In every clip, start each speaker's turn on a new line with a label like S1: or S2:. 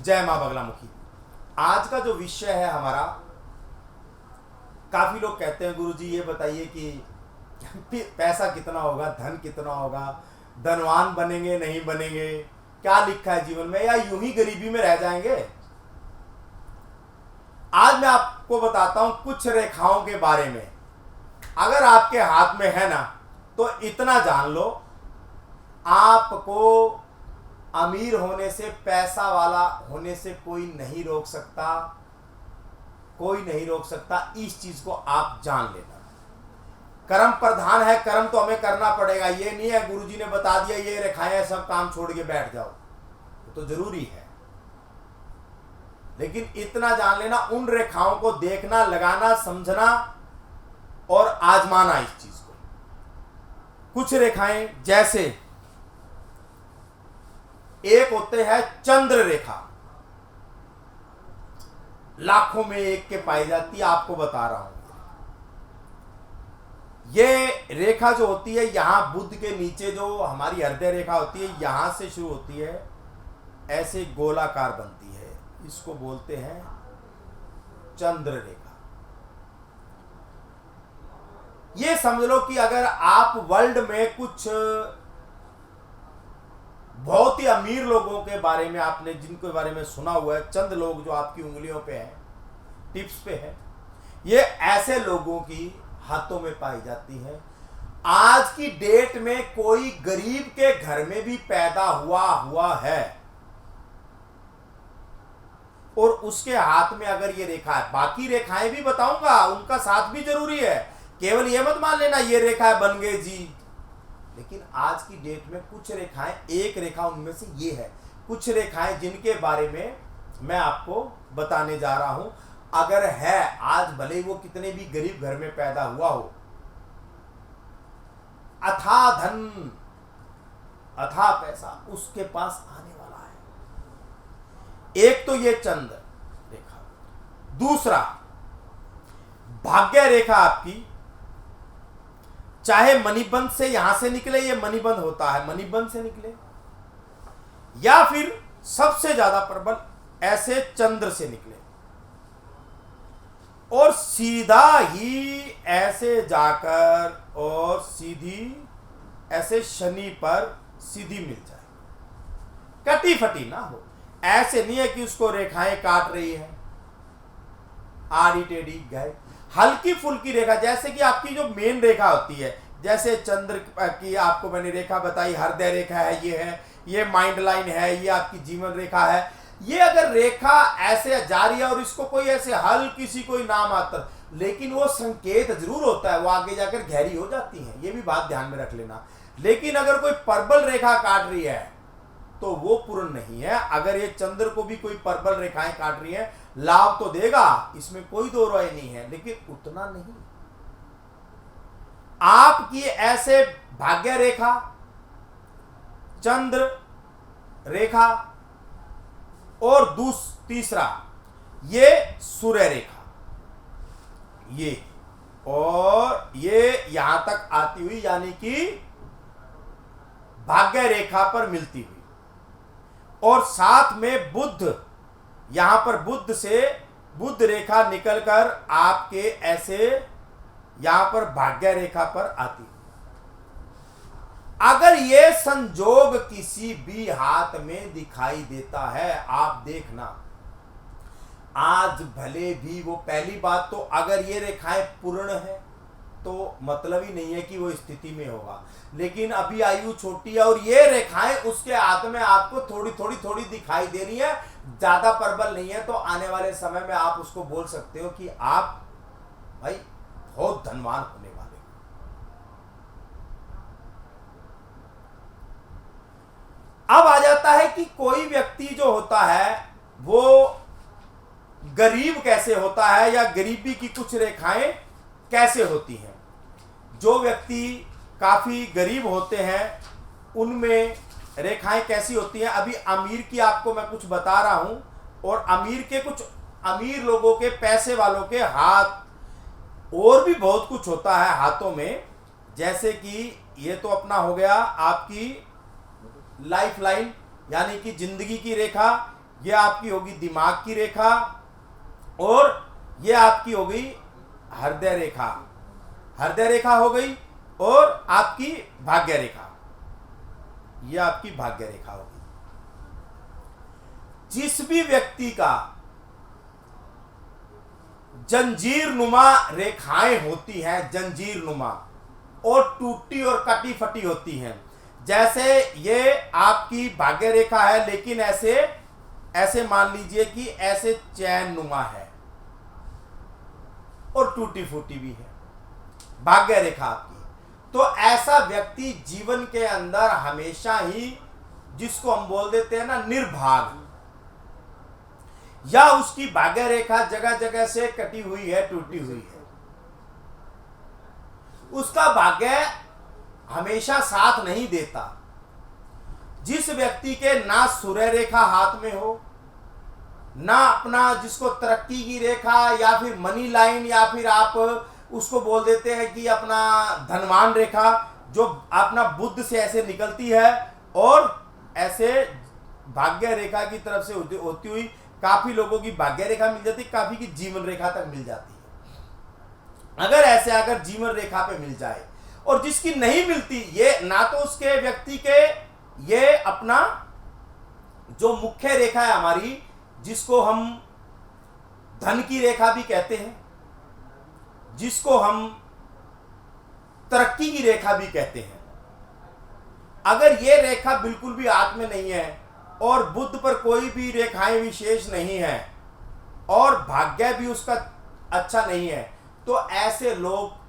S1: जय मां बगलामुखी। आज का जो विषय है हमारा, काफी लोग कहते हैं गुरुजी ये बताइए कि पैसा कितना होगा, धन कितना होगा, धनवान बनेंगे नहीं बनेंगे, क्या लिखा है जीवन में, या यूं ही गरीबी में रह जाएंगे। आज मैं आपको बताता हूं कुछ रेखाओं के बारे में। अगर आपके हाथ में है ना, तो इतना जान लो, आपको अमीर होने से, पैसा वाला होने से कोई नहीं रोक सकता, कोई नहीं रोक सकता। इस चीज को आप जान लेना। कर्म प्रधान है, कर्म तो हमें करना पड़ेगा। ये नहीं है गुरुजी ने बता दिया ये रेखाएं सब काम छोड़ के बैठ जाओ, तो जरूरी है। लेकिन इतना जान लेना, उन रेखाओं को देखना, लगाना, समझना और आजमाना इस चीज को। कुछ रेखाएं जैसे एक होते हैं चंद्र रेखा, लाखों में एक के पाई जाती है, आपको बता रहा हूं। ये रेखा जो होती है, यहां बुध के नीचे जो हमारी हृदय रेखा होती है, यहां से शुरू होती है, ऐसे गोलाकार बनती है, इसको बोलते हैं चंद्र रेखा। ये समझ लो कि अगर आप वर्ल्ड में कुछ बहुत ही अमीर लोगों के बारे में आपने जिनके बारे में सुना हुआ है, चंद लोग जो आपकी उंगलियों पे हैं, टिप्स पे है, ये ऐसे लोगों की हाथों में पाई जाती है। आज की डेट में कोई गरीब के घर में भी पैदा हुआ है और उसके हाथ में अगर ये रेखा है, बाकी रेखाएं भी बताऊंगा, उनका साथ भी जरूरी है। केवल ये मत मान लेना ये रेखा बन गए जी। लेकिन आज की डेट में कुछ रेखाएं, एक रेखा उनमें से ये है, कुछ रेखाएं जिनके बारे में मैं आपको बताने जा रहा हूं। अगर है, आज भले वो कितने भी गरीब घर में पैदा हुआ हो, अथाह धन, अथाह पैसा उसके पास आने वाला है। एक तो ये चंद्र रेखा। दूसरा, भाग्य रेखा आपकी, चाहे मणिबंध से यहां से निकले, ये मणिबंध होता है, मणिबंध से निकले, या फिर सबसे ज्यादा प्रबल ऐसे चंद्र से निकले और सीधा ही ऐसे जाकर और सीधी ऐसे शनि पर सीधी मिल जाए, कटी फटी ना हो। ऐसे नहीं है कि उसको रेखाएं काट रही है, आड़ी टेढ़ी गए, हल्की फुल्की रेखा। जैसे कि आपकी जो मेन रेखा होती है, जैसे चंद्र की आपको मैंने रेखा बताई, हृदय रेखा है, ये माइंड लाइन है, ये आपकी जीवन रेखा है। ये अगर रेखा ऐसे जा रही है और इसको कोई ऐसे हल्की सी कोई नाम आता, लेकिन वो संकेत जरूर होता है, वो आगे जाकर गहरी हो जाती है, ये भी बात ध्यान में रख लेना। लेकिन अगर कोई प्रबल रेखा काट रही है तो वो पूर्ण नहीं है। अगर ये चंद्र को भी कोई प्रबल रेखाएं काट रही है, लाभ तो देगा, इसमें कोई दो राय नहीं है, लेकिन उतना नहीं। आपकी ऐसे भाग्य रेखा, चंद्र रेखा और तीसरा ये सूर्य रेखा, ये और ये यहां तक आती हुई, यानी कि भाग्य रेखा पर मिलती हुई, और साथ में बुध, यहां पर बुध से बुध रेखा निकलकर आपके ऐसे यहां पर भाग्य रेखा पर आती। अगर ये संजोग किसी भी हाथ में दिखाई देता है, आप देखना, आज भले भी वो, पहली बात तो अगर ये रेखाएं पूर्ण है तो मतलब ही नहीं है कि वो स्थिति में होगा। लेकिन अभी आयु छोटी है और ये रेखाएं उसके हाथ में आपको थोड़ी दिखाई दे रही है, ज्यादा प्रबल नहीं है, तो आने वाले समय में आप उसको बोल सकते हो कि आप भाई बहुत धनवान होने वाले। अब आ जाता है कि कोई व्यक्ति जो होता है वो गरीब कैसे होता है, या गरीबी की कुछ रेखाएं कैसे होती हैं। जो व्यक्ति काफी गरीब होते हैं उनमें रेखाएं कैसी होती हैं। अभी अमीर की आपको मैं कुछ बता रहा हूं, और अमीर के कुछ अमीर लोगों के, पैसे वालों के हाथ और भी बहुत कुछ होता है हाथों में। जैसे कि ये तो अपना हो गया आपकी लाइफ लाइन, यानी कि जिंदगी की रेखा, ये आपकी होगी दिमाग की रेखा, और ये आपकी हो गई हृदय रेखा, हृदय रेखा हो गई, और आपकी भाग्य रेखा, ये आपकी भाग्य रेखा होगी। जिस भी व्यक्ति का जंजीर नुमा रेखाएं होती हैं, जंजीर नुमा, और टूटी और कटी फटी होती हैं, जैसे ये आपकी भाग्य रेखा है, लेकिन ऐसे ऐसे मान लीजिए कि ऐसे चैन नुमा है और टूटी फूटी भी है भाग्य रेखा आपकी, तो ऐसा व्यक्ति जीवन के अंदर हमेशा ही, जिसको हम बोल देते हैं ना निर्भाग, या उसकी भाग्य रेखा जगह जगह से कटी हुई है, टूटी हुई है, उसका भाग्य हमेशा साथ नहीं देता। जिस व्यक्ति के ना सूर्य रेखा हाथ में हो, ना अपना जिसको तरक्की की रेखा या फिर मनी लाइन, या फिर आप उसको बोल देते हैं कि अपना धनवान रेखा, जो अपना बुद्ध से ऐसे निकलती है और ऐसे भाग्य रेखा की तरफ से होती हुई, काफी लोगों की भाग्य रेखा मिल जाती है, काफी की जीवन रेखा तक मिल जाती है। अगर ऐसे अगर जीवन रेखा पे मिल जाए, और जिसकी नहीं मिलती, ये ना तो उसके व्यक्ति के, ये अपना जो मुख्य रेखा है हमारी, जिसको हम धन की रेखा भी कहते हैं, जिसको हम तरक्की की रेखा भी कहते हैं, अगर ये रेखा बिल्कुल भी हाथ में नहीं है, और बुद्ध पर कोई भी रेखाएं विशेष नहीं है, और भाग्य भी उसका अच्छा नहीं है, तो ऐसे लोग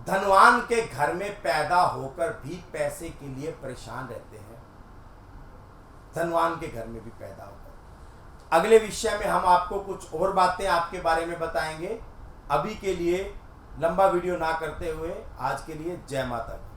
S1: धनवान के घर में पैदा होकर भी पैसे के लिए परेशान रहते हैं, धनवान के घर में भी पैदा होकर। अगले विषय में हम आपको कुछ और बातें आपके बारे में बताएंगे। अभी के लिए लंबा वीडियो ना करते हुए आज के लिए जय माता दी।